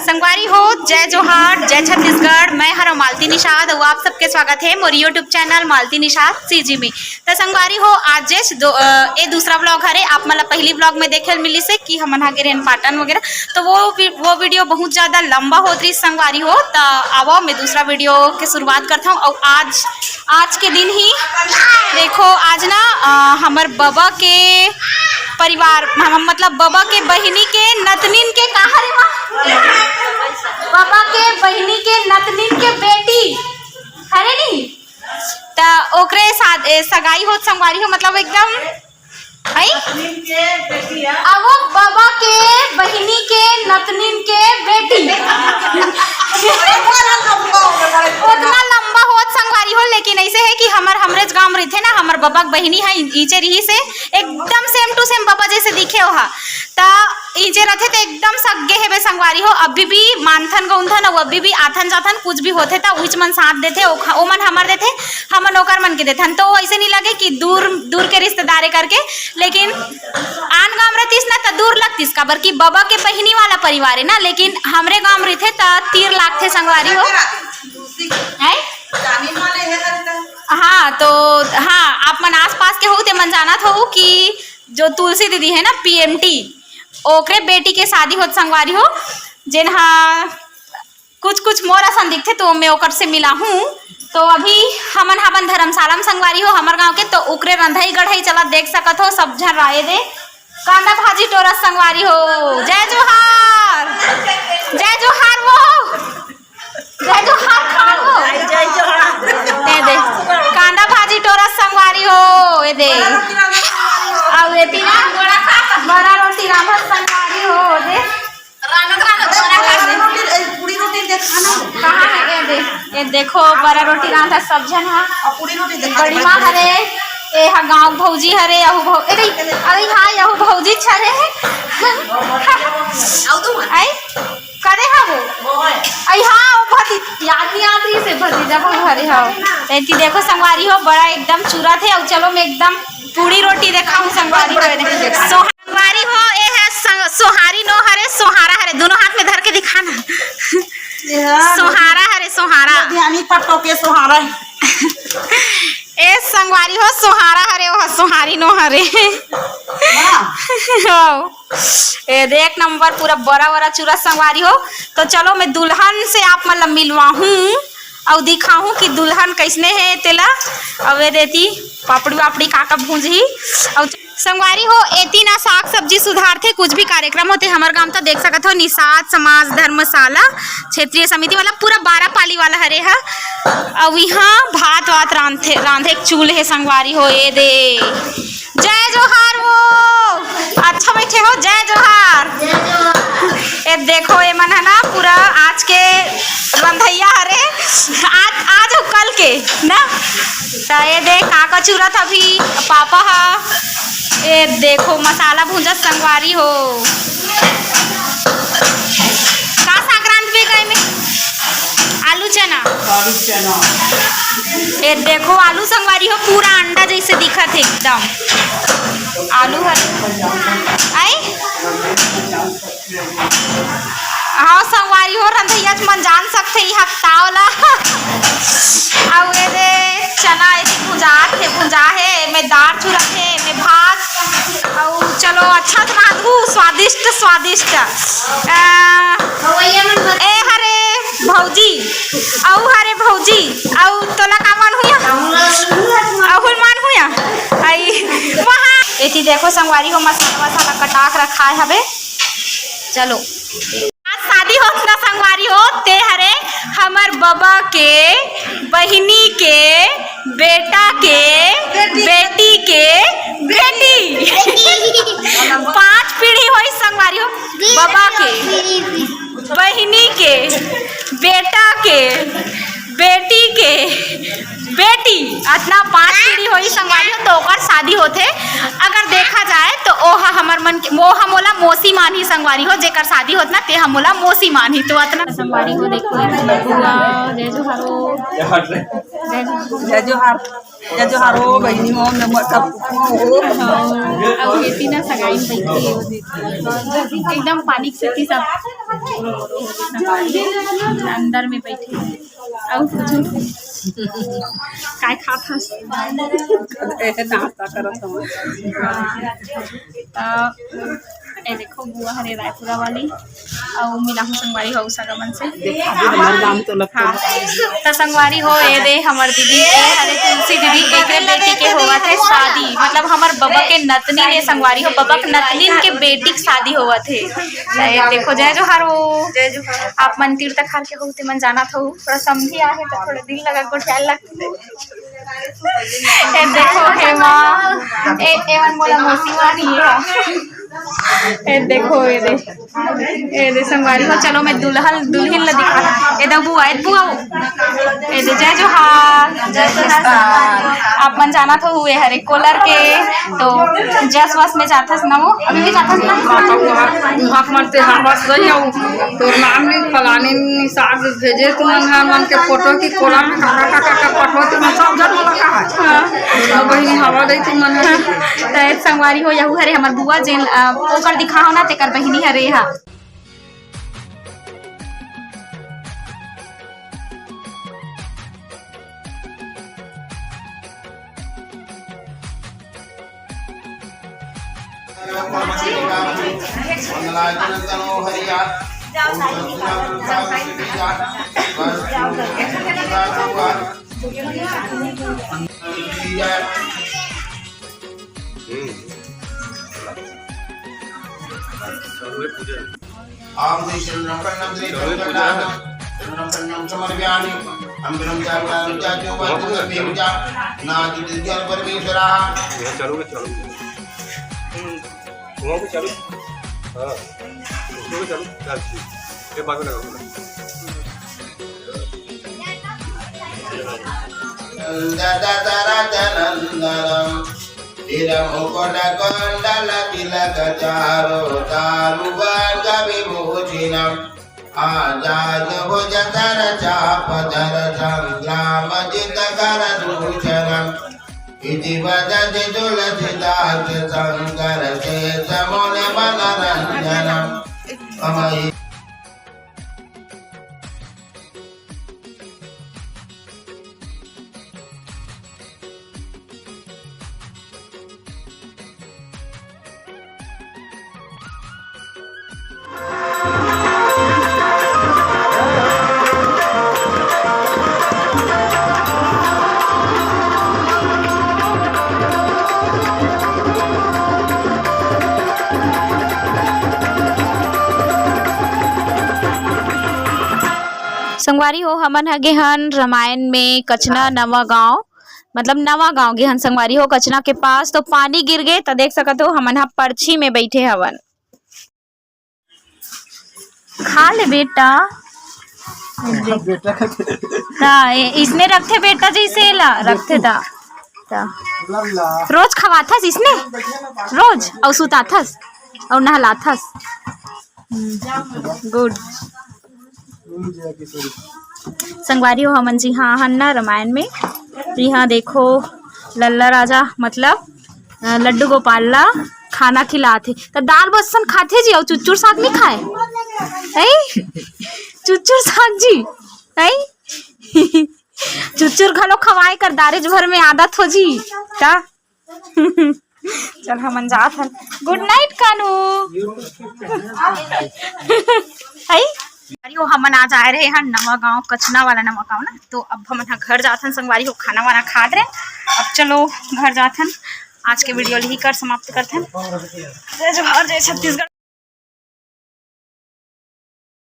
संगवारी हो, जय जोहार, जय छत्तीसगढ़। मैं हरा मालती निषाद और आप सबके स्वागत है मोर यूट्यूब चैनल मालती निषाद सीजी में। तो संगवारी हो, आज ये दूसरा ब्लॉग हरे। आप मतलब पहली ब्लॉग में देखे मिली से कि हम गिरेन पाटन वगैरह, तो वो वीडियो बहुत ज़्यादा लंबा हो रही संगवारी हो। तो आओ मैं दूसरा वीडियो की शुरुआत करता हूँ। और आज के दिन ही देखो, आज ना हमार बाबा के परिवार मतलब बाबा के बहिनी के नतनिन के कहा रे बाबा के बहिनी के नतनिन के बेटी हरे नी, तो ओकरे सगाई हो संगवारी हो, मतलब एकदम अब बाबा के बहिनी के नतनिन के बेटी उतना लंबा हो संगवारी हो। लेकिन ऐसे है कि हमरे गांव रही थे ना, हमार बाबा के बहिनी है ईचे रही से एकदम सेम टू सेम बाबा जैसे दिखे हो। ता ईचे रहते तो एकदम सगे है संगवारी हो। अभी भी मानथन गौंथन और अभी भी आथन जाथन कुछ भी होते था उच मन साथ देते, ओ मन हमार देते, हमन ओकर मन के देथन। तो ऐसे नहीं लगे कि दूर के रिश्तेदारे करके। लेकिन आन गांव रहतीस ना तो दूर लगतीस का, बल्कि बाबा के बहिनी वाला परिवार है ना। लेकिन हमरे गांव रही थे तो तीर लाख थे संगवारी हो है। हाँ तो हाँ, आप मन आस पास के हो ते मन जाना हो कि जो तुलसी दीदी है ना पीएमटी, ओकरे बेटी के शादी होत संगवारी हो। जिन हाँ कुछ मोर असन दिखते तो मैं ओकर से मिला हूँ। तो अभी हमन धर्मशाला में संगवारी हो हमार गांव के, तो ओकरे रंधई गढ़ई चला देख सकत हो। सब झन राय दे कांदा भाजी टोरस संगवारी हो। जय जोहार, जय जोहार वो, जय जोहार खान हो, जय जोहार दे कांदा भाजी टोरस संगवारी हो। ये दे अब ये तीना बड़ा रोटी रांधत संगवारी हो। दे पूरी रोटी कहाँ है? ये देखो बड़ा रोटी रांधा सब जन हा। पूरी रोटी बड़ी माँ हरे, ए हा गांव भौजी हरे, अरे हाँ यहू भौजी छरे आई करे हा वो आई हाँ वो भती याद नहीं आती से भतीजा बहु हरे हो। ऐसी देखो संगवारी हो, बड़ा एकदम चूरा थे। और चलो मैं एकदम पूरी रोटी देखा हूँ संगवारी हो। संगवारी हो ये है सोहारी नो हरे सोहारा हरे, दोनों हाथ में धर के दिखाना। सोहारा हरे सोहारा पट्टो के सोहारा ए संगवारी हो, सोहारा हरे वो सोहारी नो हरे ए देख नंबर पूरा बड़ा चूरा संगवारी हो। तो चलो मैं दुल्हन से आप मतलब मिलवा हूँ और दिखाऊँ कि दुल्हन कैसने है तेला। अब देती पापड़ी वापड़ी काका भूंजी और संगवारी हो। एती ना साग सब्जी सुधार थे, कुछ भी कार्यक्रम होते हमारे गांव तो देख सकते हो। निषाद समाज धर्मशाला क्षेत्रीय समिति वाला पूरा 12 पाली वाला हरे है। अब यहाँ भात वात रांधे एक चूल्हे संगवारी हो। ये दे जय जोहार वो, अच्छा बैठे हो, जय जोहार। ये देखो ये मन है ना पूरा आज के रंधैया हरे, आज कल के ना। तो ये देख काका चूरा था भी पापा हा। ये देखो मसाला भूंजत संगवारी हो। का संक्रांत भी गए में आलू चना ये देखो आलू संगवारी हो, पूरा अंडा जैसे दिखा थे एकदम आलू आई। हाँ संगवारी हो, रंधैया मन जान सकते यहाँ तावला और ये दे चना ऐसे भुंजा है, मैं दाल चूरा थे, मैं भात और चलो अच्छा से रांधू स्वादिष्ट ए हरे भौजी औ हरे भौजी औ तोला का मन हुआ अहुल मन हुआ आई वहाँ। एती देखो संगवारी हो मसाला कटाक रखा है हवे। चलो आज शादी हो ना संगवारी हो, ते हरे हमार बाबा के बहिनी के बेटा के बेटी के बेटी 5 पीढ़ी हो संगवारी हो। बाबा के बहिनी के बेटा के बेटी के बेटी इतना 5 पीढ़ी हो संगवारी हो। तो ओकर शादी होते अगर देखा जाए तो ओहा हमर मन के मोहा मोला मौसी मान ही संगवारी हो, जेकर शादी होत ना ते हमोला मौसी मान ही। तो इतना संगवारी हो देखो जय जोहार, जय जोहार, जय जोहार। या जो हारो बहनी हो मैं मतलब अब ये तीन सगाई बैठी एकदम पानी से थी सब अंदर में बैठी और काय खात हस नाश्ता करत हूँ। ए देखो बुआ हरे रायपुरा वाली और मिलाहू संगवारी हो सगमन से हमारे गाँव तो लगता हाँ तो संगवारी हो ए दे हमर दीदी के हरे तुलसी दीदी एकरे बेटी के होवा थे शादी मतलब हमर बबा के नतनी ने संगवारी हो बबा के नतनीन के बेटी के शादी होवा थे देखो जय जोहार हो आप मन तीर्थ खाल के होते मन जाना था थोड़ा समझी आहे तो थोड़ा दिल लगा को ख्याल लगते ए देखो हेमा ए एवन बोला मौसीवा नहीं है ए देखो ए दे संगवारी हो चलो मैं दुल्हन ला दिखा ए दबू आए बुआ ए दे जय जोहार आप मन जाना था हुए हरे कोलर के तो जस वस में जाता ना वो अभी भी जाता ना आप मनते हम बस गई हूँ तो नाम नहीं फलाने निसार भेजे तुम मन के फोटो की कोला में का फोटो तुम सब जन वाला का है बहनी हवा दे तुम मन तो संगवारी हो यहू हरे हमर बुआ जेन ओकर दिखाओ ना तेकर बहिनी हरे हा आजाद हो जतर चापधर संग्राम जित कर दूषणम इति वदति तुलसीदास शंकर से समुन मनरंजनम अमय संगवारी हो हमन हगे हन रामायण में कचना नवा गांव मतलब नवा गांव गे हन संगवारी हो कचना के पास तो पानी गिर गए तो देख सकत हो हमन हा पर्ची में बैठे हवन खा ले बेटा इसने रखते बेटा जैसे ला रखते था रोज खवाथस इसने रोज और सुताथस और नहलाथस गुड संगवारी हो हमन जी हाँ हन्ना रामायण में यहाँ देखो लल्ला राजा मतलब लड्डू गोपाल ला खाना खिलाते तो दाल बसन खाते जी और चुच्चुर साग नहीं खाए चुच्चुर साग जी चुच्चुर घलो खवाए कर दारेज भर में आदत हो जी का चल हमन जात हन गुड नाइट कानू संगवारी हो हमन आज आए रहे हैं नवा गांव कचना वाला नवा गांव ना तो अब हम घर जाथन संगवारी हो खाना वाना खा रहे अब चलो घर जाथन आज के वीडियो यही कर समाप्त करते हैं जय जोहार जय छत्तीसगढ़।